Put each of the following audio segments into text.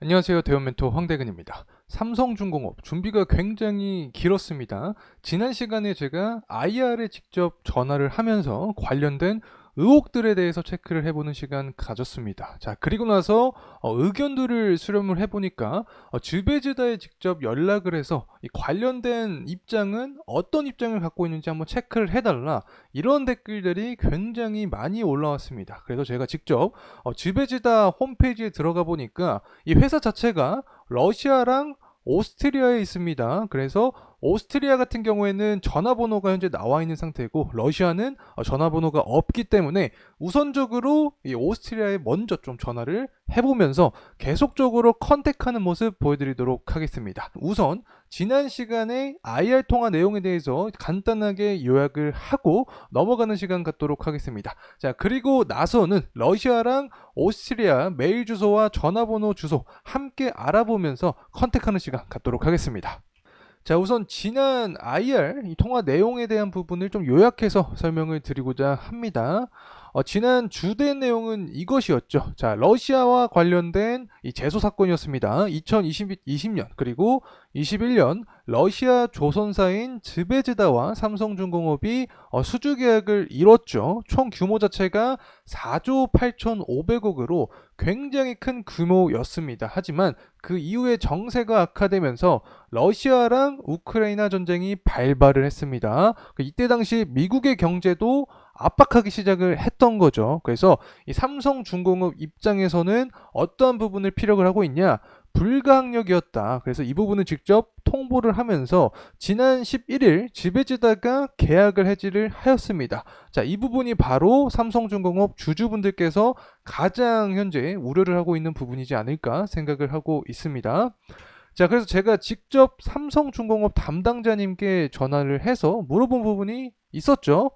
안녕하세요. 대원 멘토 황대근입니다. 삼성중공업 준비가 굉장히 길었습니다. 지난 시간에 제가 IR에 직접 전화를 하면서 관련된 의혹들에 대해서 체크를 해보는 시간 가졌습니다. 자, 그리고 나서 의견들을 수렴을 해보니까 즈베즈다에 직접 연락을 해서 이 관련된 입장은 어떤 입장을 갖고 있는지 한번 체크를 해달라, 이런 댓글들이 굉장히 많이 올라왔습니다. 그래서 제가 직접 즈베즈다 홈페이지에 들어가 보니까 이 회사 자체가 러시아랑 오스트리아에 있습니다. 그래서 오스트리아 같은 경우에는 전화번호가 현재 나와 있는 상태고, 러시아는 전화번호가 없기 때문에 우선적으로 이 오스트리아에 먼저 좀 전화를 해보면서 계속적으로 컨택하는 모습 보여드리도록 하겠습니다. 우선 지난 시간에 IR 통화 내용에 대해서 간단하게 요약을 하고 넘어가는 시간 갖도록 하겠습니다. 자, 그리고 나서는 러시아랑 오스트리아 메일 주소와 전화번호 주소 함께 알아보면서 컨택하는 시간 갖도록 하겠습니다. 자, 우선 지난 IR 이 통화 내용에 대한 부분을 좀 요약해서 설명을 드리고자 합니다. 지난 주된 내용은 이것이었죠. 자, 러시아와 관련된 이 제소 사건이었습니다. 2020년 그리고 21년 러시아 조선사인 즈베즈다와 삼성중공업이 수주 계약을 이뤘죠. 총 규모 자체가 4조 8,500억으로 굉장히 큰 규모였습니다. 하지만 그 이후에 정세가 악화되면서 러시아랑 우크라이나 전쟁이 발발을 했습니다. 이때 당시 미국의 경제도 압박하기 시작을 했던 거죠. 그래서 이 삼성중공업 입장에서는 어떠한 부분을 피력을 하고 있냐? 불가항력이었다. 그래서 이 부분을 직접 통보를 하면서 지난 11일 지베지다가 계약을 해지를 하였습니다. 자, 이 부분이 바로 삼성중공업 주주분들께서 가장 현재 우려를 하고 있는 부분이지 않을까 생각을 하고 있습니다. 자, 그래서 제가 직접 삼성중공업 담당자님께 전화를 해서 물어본 부분이 있었죠.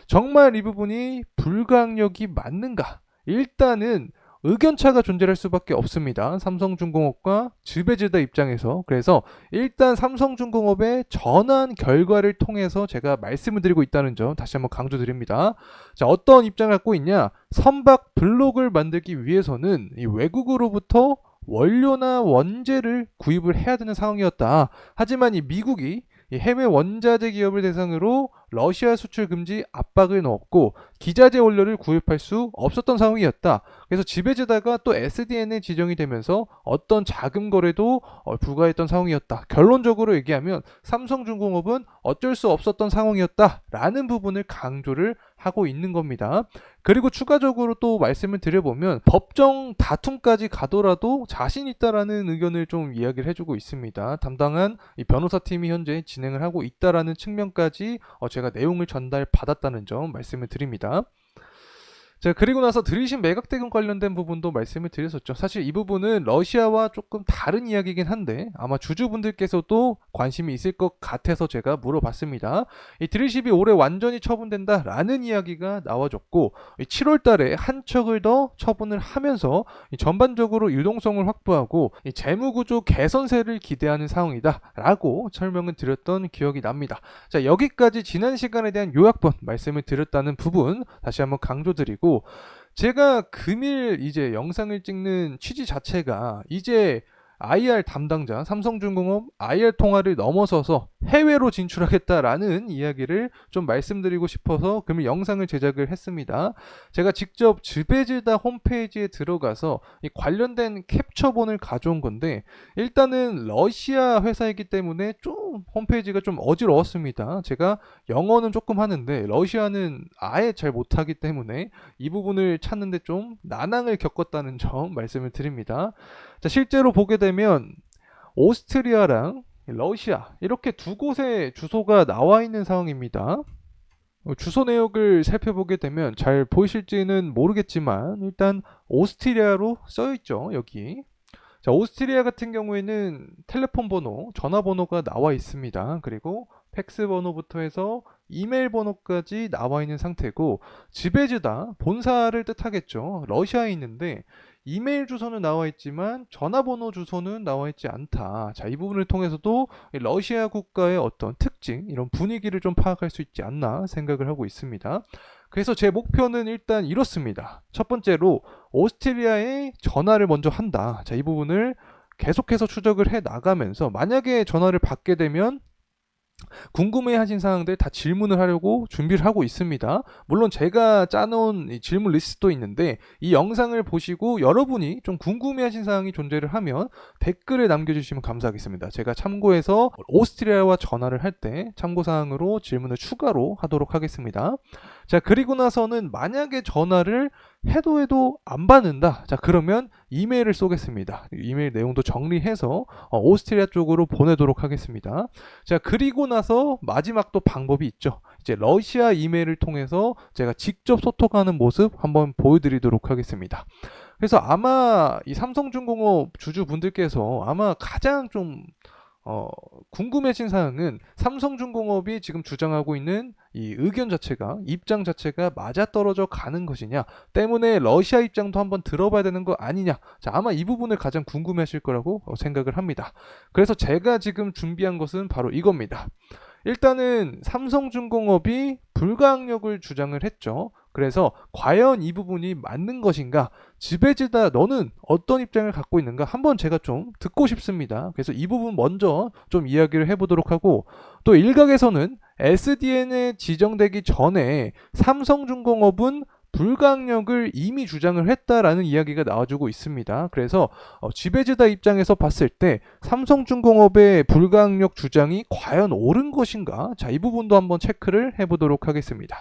정말 이 부분이 불가항력이 맞는가? 일단은 의견차가 존재할 수밖에 없습니다. 삼성중공업과 즈베즈다 입장에서. 그래서 일단 삼성중공업의 전환 결과를 통해서 제가 말씀을 드리고 있다는 점 다시 한번 강조드립니다. 자, 어떤 입장을 갖고 있냐? 선박 블록을 만들기 위해서는 이 외국으로부터 원료나 원재를 구입을 해야 되는 상황이었다. 하지만 이 미국이 이 해외 원자재 기업을 대상으로 러시아 수출 금지 압박을 넣었고 기자재 원료를 구입할 수 없었던 상황이었다. 그래서 지배제다가 또 SDN에 지정이 되면서 어떤 자금 거래도 불가했던 상황이었다. 결론적으로 얘기하면 삼성중공업은 어쩔 수 없었던 상황이었다라는 부분을 강조를 하고 있는 겁니다. 그리고 추가적으로 또 말씀을 드려보면 법정 다툼까지 가더라도 자신 있다라는 의견을 좀 이야기를 해주고 있습니다. 담당한 이 변호사팀이 현재 진행을 하고 있다라는 측면까지 제가 내용을 전달받았다는 점 말씀을 드립니다. 자, 그리고 나서 들으신 매각대금 관련된 부분도 말씀을 드렸었죠. 사실 이 부분은 러시아와 조금 다른 이야기이긴 한데 아마 주주분들께서도 관심이 있을 것 같아서 제가 물어봤습니다. 이 드릴십이 올해 완전히 처분된다라는 이야기가 나와줬고 7월 달에 한 척을 더 처분을 하면서 전반적으로 유동성을 확보하고 재무구조 개선세를 기대하는 상황이다라고 설명을 드렸던 기억이 납니다. 자, 여기까지 지난 시간에 대한 요약본 말씀을 드렸다는 부분 다시 한번 강조드리고, 제가 금일 이제 영상을 찍는 취지 자체가 이제 IR 담당자 삼성중공업 IR 통화를 넘어서서 해외로 진출하겠다라는 이야기를 좀 말씀드리고 싶어서 금일 영상을 제작을 했습니다. 제가 직접 즈베즈다 홈페이지에 들어가서 이 관련된 캡처본을 가져온 건데, 일단은 러시아 회사이기 때문에 좀 홈페이지가 좀 어지러웠습니다. 제가 영어는 조금 하는데 러시아는 아예 잘 못하기 때문에 이 부분을 찾는데 좀 난항을 겪었다는 점 말씀을 드립니다. 자, 실제로 보게 되면 오스트리아랑 러시아 이렇게 두 곳의 주소가 나와 있는 상황입니다. 주소 내역을 살펴보게 되면 잘 보이실지는 모르겠지만 일단 오스트리아로 써 있죠, 여기. 자, 오스트리아 같은 경우에는 텔레폰 번호, 전화번호가 나와 있습니다. 그리고 팩스 번호부터 해서 이메일 번호까지 나와 있는 상태고, 지베즈다 본사를 뜻하겠죠. 러시아에 있는데 이메일 주소는 나와 있지만 전화번호 주소는 나와 있지 않다. 자, 이 부분을 통해서도 러시아 국가의 어떤 특징, 이런 분위기를 좀 파악할 수 있지 않나 생각을 하고 있습니다. 그래서 제 목표는 일단 이렇습니다. 첫 번째로 오스트리아에 전화를 먼저 한다. 자, 이 부분을 계속해서 추적을 해 나가면서 만약에 전화를 받게 되면 궁금해하신 사항들 다 질문을 하려고 준비를 하고 있습니다. 물론 제가 짜놓은 이 질문 리스트도 있는데 이 영상을 보시고 여러분이 좀 궁금해하신 사항이 존재를 하면 댓글에 남겨주시면 감사하겠습니다. 제가 참고해서 오스트리아와 전화를 할 때 참고사항으로 질문을 추가로 하도록 하겠습니다. 자, 그리고 나서는 만약에 전화를 해도 안 받는다. 자, 그러면 이메일을 쏘겠습니다. 이메일 내용도 정리해서 오스트리아 쪽으로 보내도록 하겠습니다. 자, 그리고 나서 마지막 또 방법이 있죠. 이제 러시아 이메일을 통해서 제가 직접 소통하는 모습 한번 보여드리도록 하겠습니다. 그래서 아마 이 삼성중공업 주주분들께서 아마 가장 좀 궁금해진 사항은 삼성중공업이 지금 주장하고 있는 이 의견 자체가, 입장 자체가 맞아떨어져 가는 것이냐 때문에 러시아 입장도 한번 들어봐야 되는 거 아니냐. 자, 아마 이 부분을 가장 궁금해하실 거라고 생각을 합니다. 그래서 제가 지금 준비한 것은 바로 이겁니다. 일단은 삼성중공업이 불가항력을 주장을 했죠. 그래서 과연 이 부분이 맞는 것인가? 지배지다 너는 어떤 입장을 갖고 있는가? 한번 제가 좀 듣고 싶습니다. 그래서 이 부분 먼저 좀 이야기를 해보도록 하고, 또 일각에서는 SDN에 지정되기 전에 삼성중공업은 불가항력을 이미 주장을 했다라는 이야기가 나와주고 있습니다. 그래서 지배지다 입장에서 봤을 때 삼성중공업의 불가항력 주장이 과연 옳은 것인가? 자, 이 부분도 한번 체크를 해보도록 하겠습니다.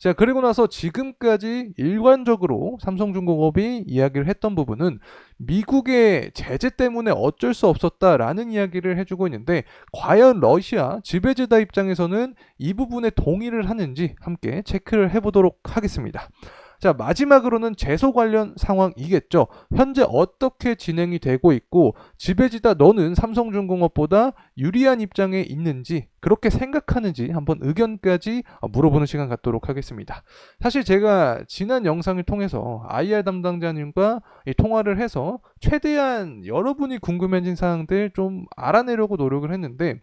자, 그리고 나서 지금까지 일관적으로 삼성중공업이 이야기를 했던 부분은 미국의 제재 때문에 어쩔 수 없었다라는 이야기를 해주고 있는데, 과연 러시아 지배지다 입장에서는 이 부분에 동의를 하는지 함께 체크를 해보도록 하겠습니다. 자, 마지막으로는 제소 관련 상황이겠죠. 현재 어떻게 진행이 되고 있고 지배지다 너는 삼성중공업보다 유리한 입장에 있는지, 그렇게 생각하는지 한번 의견까지 물어보는 시간 갖도록 하겠습니다. 사실 제가 지난 영상을 통해서 IR 담당자님과 통화를 해서 최대한 여러분이 궁금해진 사항들 좀 알아내려고 노력을 했는데,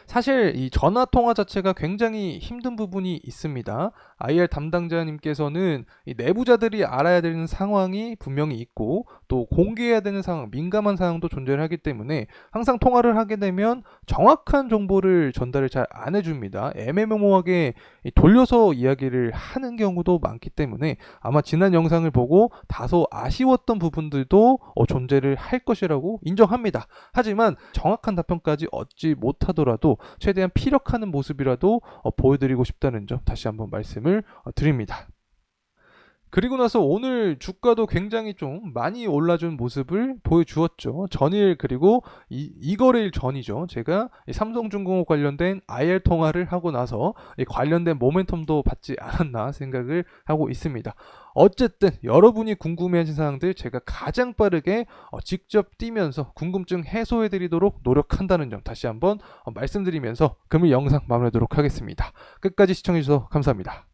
사실 이 전화 통화 자체가 굉장히 힘든 부분이 있습니다. IR 담당자님께서는 이 내부자들이 알아야 되는 상황이 분명히 있고, 또 공개해야 되는 상황, 민감한 상황도 존재를 하기 때문에 항상 통화를 하게 되면 정확한 정보를 전달을 잘 안 해줍니다. 애매모호하게 돌려서 이야기를 하는 경우도 많기 때문에 아마 지난 영상을 보고 다소 아쉬웠던 부분들도 존재를 할 것이라고 인정합니다. 하지만 정확한 답변까지 얻지 못하더라도 최대한 피력하는 모습이라도 보여드리고 싶다는 점 다시 한번 말씀을 드립니다. 그리고 나서 오늘 주가도 굉장히 좀 많이 올라준 모습을 보여주었죠. 전일, 그리고 이 거래일 전이죠. 제가 삼성중공업 관련된 IR 통화를 하고 나서 관련된 모멘텀도 받지 않았나 생각을 하고 있습니다. 어쨌든 여러분이 궁금해하신 사항들 제가 가장 빠르게 직접 뛰면서 궁금증 해소해드리도록 노력한다는 점 다시 한번 말씀드리면서 금일 영상 마무리하도록 하겠습니다. 끝까지 시청해주셔서 감사합니다.